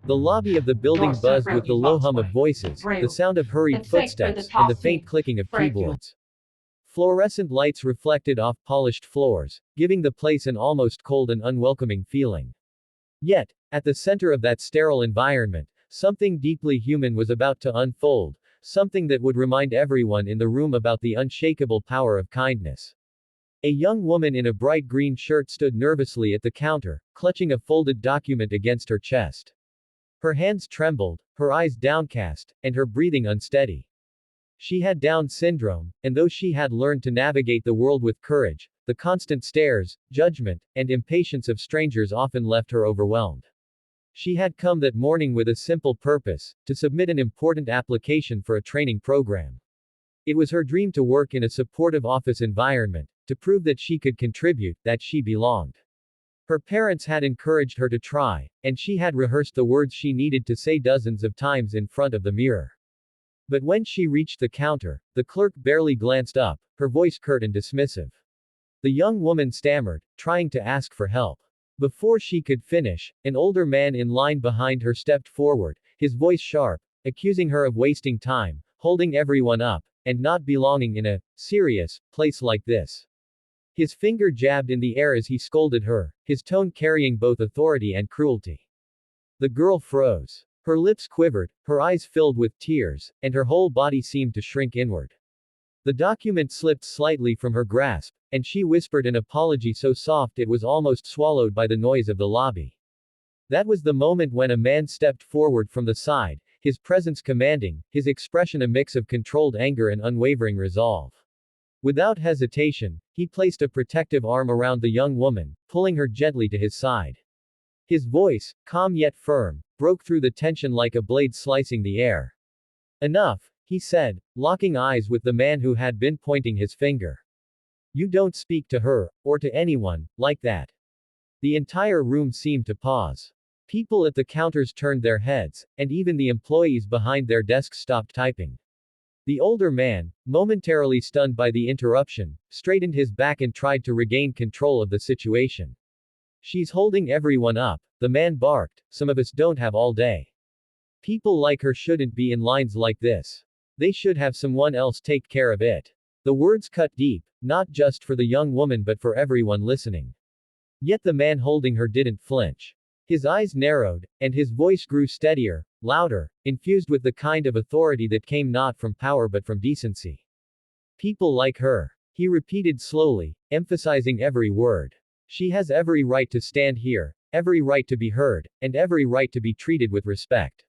The lobby of the You're building so buzzed with the brilliant, low hum of Boxboy. voices, the Real. sound of hurried It's like the footsteps, and the task faint team. clicking of Break you. keyboards. Fluorescent lights reflected off polished floors, giving the place an almost cold and unwelcoming feeling. Yet, at the center of that sterile environment, something deeply human was about to unfold, something that would remind everyone in the room about the unshakable power of kindness. A young woman in a bright green shirt stood nervously at the counter, clutching a folded document against her chest. Her hands trembled, her eyes downcast, and her breathing unsteady. She had Down syndrome, and though she had learned to navigate the world with courage, the constant stares, judgment, and impatience of strangers often left her overwhelmed. She had come that morning with a simple purpose, to submit an important application for a training program. It was her dream to work in a supportive office environment, to prove that she could contribute, that she belonged. Her parents had encouraged her to try, and she had rehearsed the words she needed to say dozens of times in front of the mirror. But when she reached the counter, the clerk barely glanced up, her voice curt and dismissive. The young woman stammered, trying to ask for help. Before she could finish, an older man in line behind her stepped forward, his voice sharp, accusing her of wasting time, holding everyone up, and not belonging in a serious place like this. His finger jabbed in the air as he scolded her, his tone carrying both authority and cruelty. The girl froze. Her lips quivered, her eyes filled with tears, and her whole body seemed to shrink inward. The document slipped slightly from her grasp, and she whispered an apology so soft it was almost swallowed by the noise of the lobby. That was the moment when a man stepped forward from the side, his presence commanding, his expression a mix of controlled anger and unwavering resolve. Without hesitation, he placed a protective arm around the young woman, pulling her gently to his side. His voice, calm yet firm, broke through the tension like a blade slicing the air. Enough, he said, locking eyes with the man who had been pointing his finger. You don't speak to her, or to anyone, like that. The entire room seemed to pause. People at the counters turned their heads, and even the employees behind their desks stopped typing. The older man, momentarily stunned by the interruption, straightened his back and tried to regain control of the situation. She's holding everyone up, the man barked, some of us don't have all day. People like her shouldn't be in lines like this. They should have someone else take care of it. The words cut deep, not just for the young woman but for everyone listening. Yet the man holding her didn't flinch. His eyes narrowed, and his voice grew steadier, louder, infused with the kind of authority that came not from power but from decency. People like her. He repeated slowly, emphasizing every word. She has every right to stand here, every right to be heard, and every right to be treated with respect.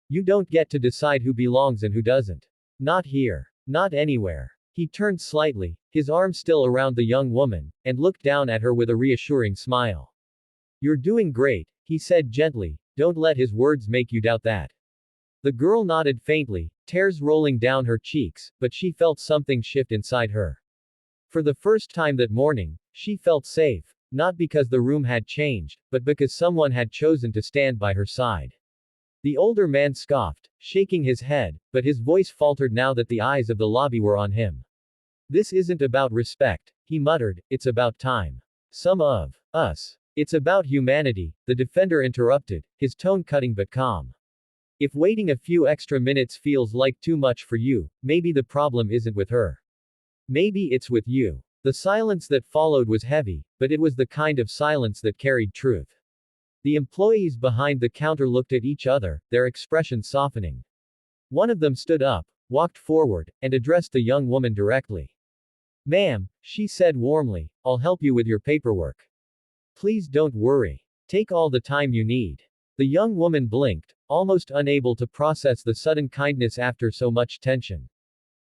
You don't get to decide who belongs and who doesn't. Not here. Not anywhere. He turned slightly, his arm still around the young woman, and looked down at her with a reassuring smile. You're doing great, he said gently, don't let his words make you doubt that. The girl nodded faintly, tears rolling down her cheeks, but she felt something shift inside her. For the first time that morning, she felt safe, not because the room had changed, but because someone had chosen to stand by her side. The older man scoffed, shaking his head, but his voice faltered now that the eyes of the lobby were on him. This isn't about respect, he muttered, it's about time. Some of us. It's about humanity, the defender interrupted, his tone cutting but calm. If waiting a few extra minutes feels like too much for you, maybe the problem isn't with her. Maybe it's with you. The silence that followed was heavy, but it was the kind of silence that carried truth. The employees behind the counter looked at each other, their expressions softening. One of them stood up, walked forward, and addressed the young woman directly. Ma'am, she said warmly, I'll help you with your paperwork. Please don't worry. Take all the time you need. The young woman blinked, almost unable to process the sudden kindness after so much tension.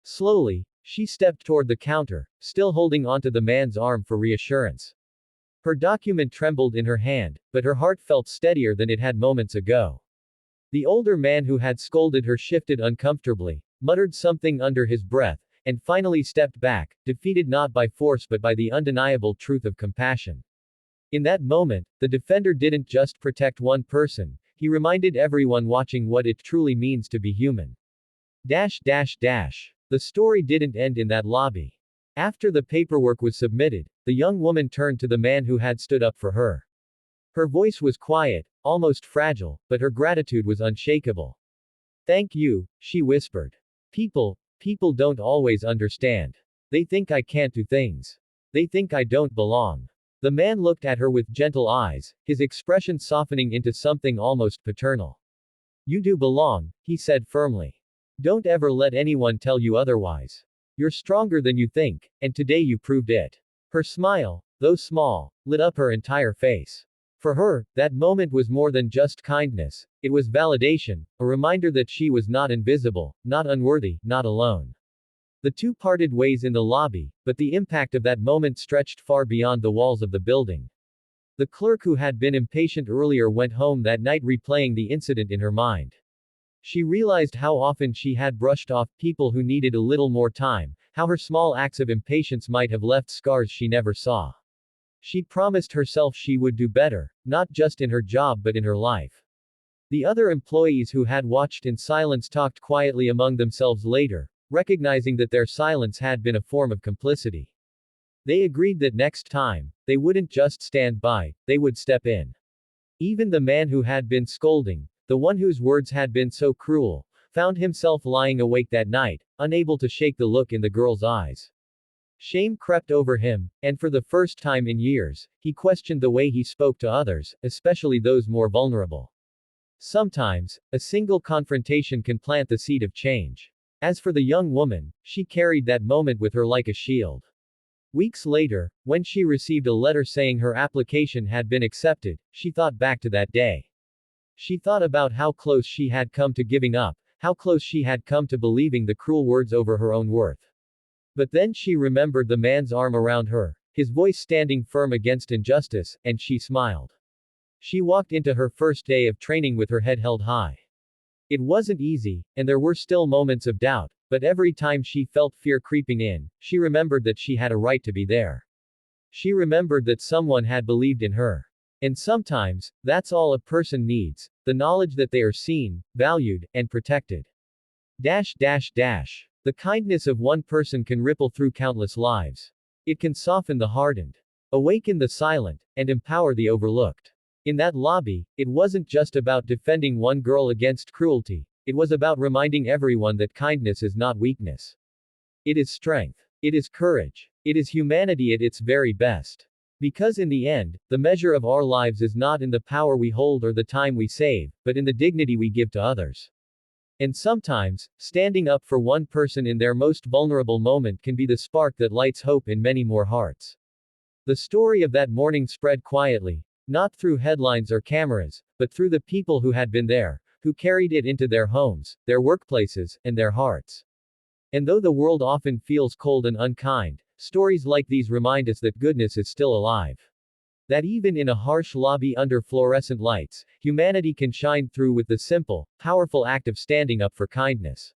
Slowly, she stepped toward the counter, still holding onto the man's arm for reassurance. Her document trembled in her hand, but her heart felt steadier than it had moments ago. The older man who had scolded her shifted uncomfortably, muttered something under his breath, and finally stepped back, defeated not by force but by the undeniable truth of compassion. In that moment, the defender didn't just protect one person, he reminded everyone watching what it truly means to be human. Dash dash dash. The story didn't end in that lobby. After the paperwork was submitted, the young woman turned to the man who had stood up for her. Her voice was quiet, almost fragile, but her gratitude was unshakable. Thank you, she whispered. People don't always understand. They think I can't do things. They think I don't belong. The man looked at her with gentle eyes, his expression softening into something almost paternal. You do belong, he said firmly. Don't ever let anyone tell you otherwise. You're stronger than you think, and today you proved it. Her smile, though small, lit up her entire face. For her, that moment was more than just kindness, it was validation, a reminder that she was not invisible, not unworthy, not alone. The two parted ways in the lobby, but the impact of that moment stretched far beyond the walls of the building. The clerk who had been impatient earlier went home that night replaying the incident in her mind. She realized how often she had brushed off people who needed a little more time, how her small acts of impatience might have left scars she never saw. She promised herself she would do better, not just in her job but in her life. The other employees who had watched in silence talked quietly among themselves later, recognizing that their silence had been a form of complicity. They agreed that next time, they wouldn't just stand by, they would step in. Even the man who had been scolding, the one whose words had been so cruel, found himself lying awake that night, unable to shake the look in the girl's eyes. Shame crept over him, and for the first time in years, he questioned the way he spoke to others, especially those more vulnerable. Sometimes, a single confrontation can plant the seed of change. As for the young woman, she carried that moment with her like a shield. Weeks later, when she received a letter saying her application had been accepted, she thought back to that day. She thought about how close she had come to giving up, how close she had come to believing the cruel words over her own worth. But then she remembered the man's arm around her, his voice standing firm against injustice, and she smiled. She walked into her first day of training with her head held high. It wasn't easy, and there were still moments of doubt, but every time she felt fear creeping in, she remembered that she had a right to be there. She remembered that someone had believed in her. And sometimes, that's all a person needs, the knowledge that they are seen, valued, and protected. The kindness of one person can ripple through countless lives. It can soften the hardened, awaken the silent, and empower the overlooked. In that lobby, it wasn't just about defending one girl against cruelty, it was about reminding everyone that kindness is not weakness. It is strength. It is courage. It is humanity at its very best. Because in the end, the measure of our lives is not in the power we hold or the time we save, but in the dignity we give to others. And sometimes, standing up for one person in their most vulnerable moment can be the spark that lights hope in many more hearts. The story of that morning spread quietly, not through headlines or cameras, but through the people who had been there, who carried it into their homes, their workplaces, and their hearts. And though the world often feels cold and unkind, stories like these remind us that goodness is still alive. That even in a harsh lobby under fluorescent lights, humanity can shine through with the simple, powerful act of standing up for kindness.